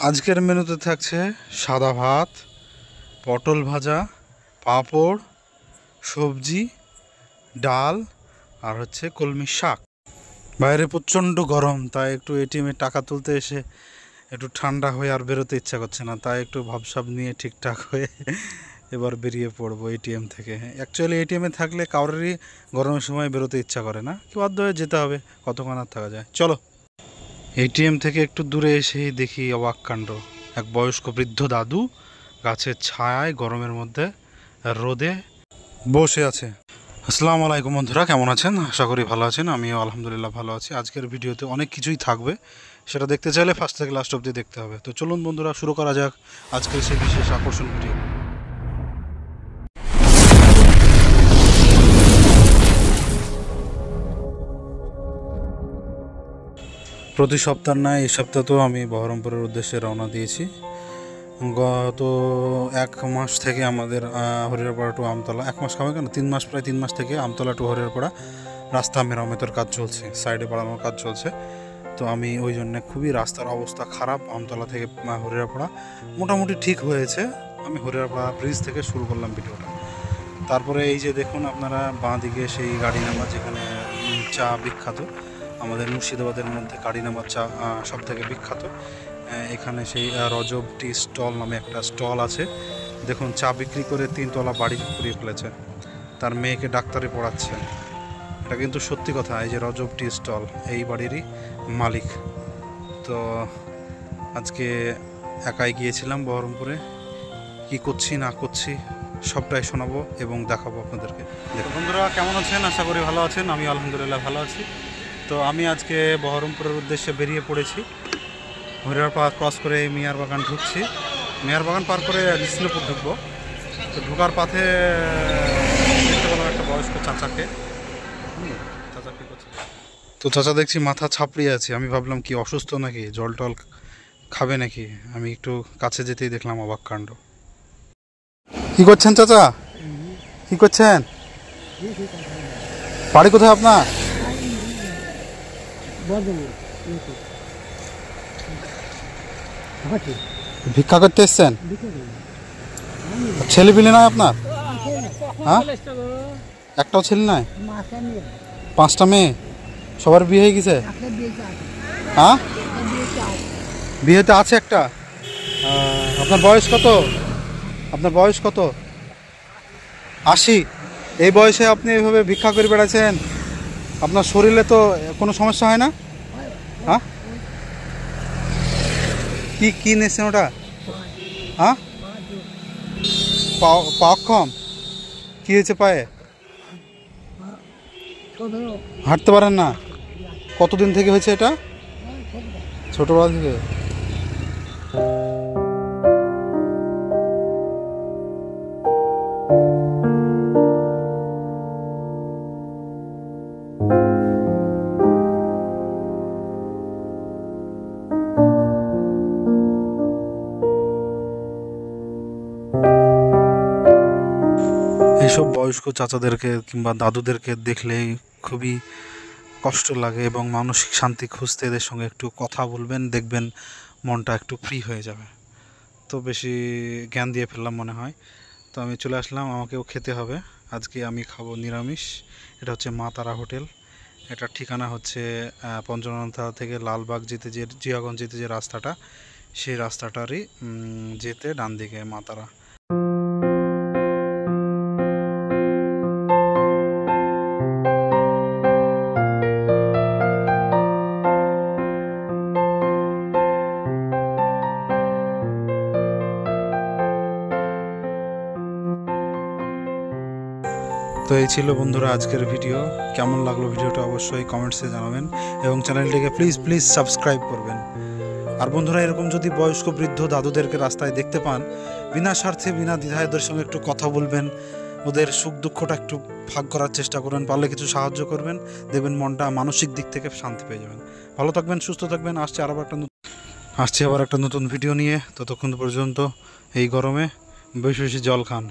আজকের মেনুতে থাকছে সাদা ভাত, পটল ভাজা, পাঁপড়, সবজি, ডাল আর হচ্ছে কলমি শাক। বাইরে প্রচণ্ড গরম, তাই একটু এটিএমে টাকা তুলতে এসে একটু ঠান্ডা হয়ে আর বেরোতে ইচ্ছা করছে না, তাই একটু ভাবসাব নিয়ে ঠিকঠাক হয়ে এবার বেরিয়ে পড়বো এটিএম থেকে। অ্যাকচুয়ালি এটিএমে থাকলে কারোরই গরমের সময় বেরোতে ইচ্ছা করে না, কি বাধ্য হয়ে যেতে হবে, কতক্ষণ আর থাকা যায়। চলো। এটিএম থেকে একটু দূরে এসেই দেখি অবাক কাণ্ড। এক বয়স্ক বৃদ্ধ দাদু গাছের ছায়ায় গরমের মধ্যে রোদে বসে আছে। আসসালামু আলাইকুম বন্ধুরা, কেমন আছেন? আশা করি ভালো আছেন। আমিও আলহামদুলিল্লাহ ভালো আছি। আজকের ভিডিওতে অনেক কিছুই থাকবে, সেটা দেখতে চাইলে ফার্স্ট থেকে লাস্ট অবধি দেখতে হবে। তো চলুন বন্ধুরা, শুরু করা যাক আজকের সেই বিশেষ আকর্ষণ ভিডিও। প্রতি সপ্তাহ নয়, এই সপ্তাহ আমি বহরমপুরের উদ্দেশ্যে রওনা দিয়েছি। গত এক মাস থেকে আমাদের হরিয়ারপাড়া টু আমতলা, এক মাস খাবে কেন, 3 মাস, প্রায় 3 মাস থেকে আমতলা টু হরিয়ারপাড়া রাস্তা মেরামতের কাজ চলছে, সাইডে বাড়ানোর কাজ চলছে। তো আমি ওই জন্যে খুবই রাস্তার অবস্থা খারাপ। আমতলা থেকে হরিয়ারপাড়া মোটামুটি ঠিক হয়েছে। আমি হরিয়ারপাড়া ব্রিজ থেকে শুরু করলাম ভিডিওটা। তারপরে এই যে দেখুন আপনারা, বাঁ দিকে সেই গাড়ি নামা, যেখানে চা বিখ্যাত, আমাদের মুর্শিদাবাদের মধ্যে গাড়ি নামার চা সব থেকে বিখ্যাত। এখানে সেই রজব টি স্টল নামে একটা স্টল আছে। দেখুন, চা বিক্রি করে 3 তলা বাড়ি করিয়ে ফেলেছে, তার মেয়েকে ডাক্তারি পড়াচ্ছে। এটা কিন্তু সত্যি কথা। এই যে রজব টি স্টল, এই বাড়িরই মালিক। তো আজকে একাই গিয়েছিলাম বহরমপুরে, কি করছি না করছি সবটাই শোনাবো এবং দেখাবো আপনাদেরকে। বন্ধুরা কেমন আছেন? আশা করি ভালো আছেন। আমি আলহামদুলিল্লাহ ভালো আছি। তো আমি আজকে বহরমপুরের উদ্দেশ্যে বেরিয়ে পড়েছি। হরিয়ারপাড়া ক্রস করে মিয়ার বাগান ঢুকছি। মিয়ার বাগান পার করে বিষ্ণুপুর ঢুকবো। তো ঢোকার পথে দেখতে পেলাম একটা বয়স্ক চাচাকে। চাচাকে করছে, তো চাচা দেখছি মাথা ছাপড়িয়ে আছে। আমি ভাবলাম কি অসুস্থ নাকি, জল টল খাবে নাকি। আমি একটু কাছে যেতেই দেখলাম অবাক কাণ্ড। কি করছেন চাচা? কি করছেন? বাড়ি কোথায় আপনার? ভিক্ষা করতে এসছেন? ছেলে পিলে নয় আপনার? হ্যাঁ, একটাও ছেলে নাই? 5টা মেয়ে, সবার বিয়ে হয়ে গেছে? হ্যাঁ, বিয়েতে আছে একটা। আপনার বয়স কত? আপনার বয়স কত? 80? এই বয়সে আপনি এইভাবে ভিক্ষা করে বেড়াচ্ছেন? আপনার শরীরে তো কোনো সমস্যা হয় না? হ্যাঁ, কি কি নিয়েছেন ওটা? হ্যাঁ, পা অক্ষম? কি হয়েছে পায়ে? হাঁটতে পারেন না? কতদিন থেকে হয়েছে এটা? ছোটবেলা থেকে? এইসব বয়স্ক চাচাদেরকে কিংবা দাদুদেরকে দেখলেই খুবই কষ্ট লাগে এবং মানসিক শান্তি খুঁজতে এদের সঙ্গে একটু কথা বলবেন, দেখবেন মনটা একটু ফ্রি হয়ে যাবে। তো বেশি জ্ঞান দিয়ে ফেললাম মনে হয়। তো আমি চলে আসলাম, আমাকেও খেতে হবে। আজকে আমি খাবো নিরামিষ। এটা হচ্ছে মা তারা হোটেল। এটার ঠিকানা হচ্ছে পঞ্চনথা থেকে লালবাগ যেতে, যে জিয়াগঞ্জ যেতে যে রাস্তাটা, সেই রাস্তাটারই যেতে ডান দিকে মা তারা। তো এই ছিল বন্ধুরা আজকের ভিডিও। কেমন লাগলো ভিডিওটা অবশ্যই কমেন্টসে জানাবেন এবং চ্যানেলটিকে প্লিজ সাবস্ক্রাইব করবেন। আর বন্ধুরা, এরকম যদি বয়স্ক বৃদ্ধ দাদুদেরকে রাস্তায় দেখতে পান, বিনা স্বার্থে বিনা দ্বিধায় ওদের সঙ্গে একটু কথা বলবেন, ওদের সুখ দুঃখটা একটু ভাগ করার চেষ্টা করবেন, পারলে কিছু সাহায্য করবেন, দেখবেন মনটা মানসিক দিক থেকে শান্তি পেয়ে যাবেন। ভালো থাকবেন, সুস্থ থাকবেন। আসছি আবার একটা নতুন ভিডিও নিয়ে। ততক্ষণ পর্যন্ত এই গরমে বেশি বেশি জল খান।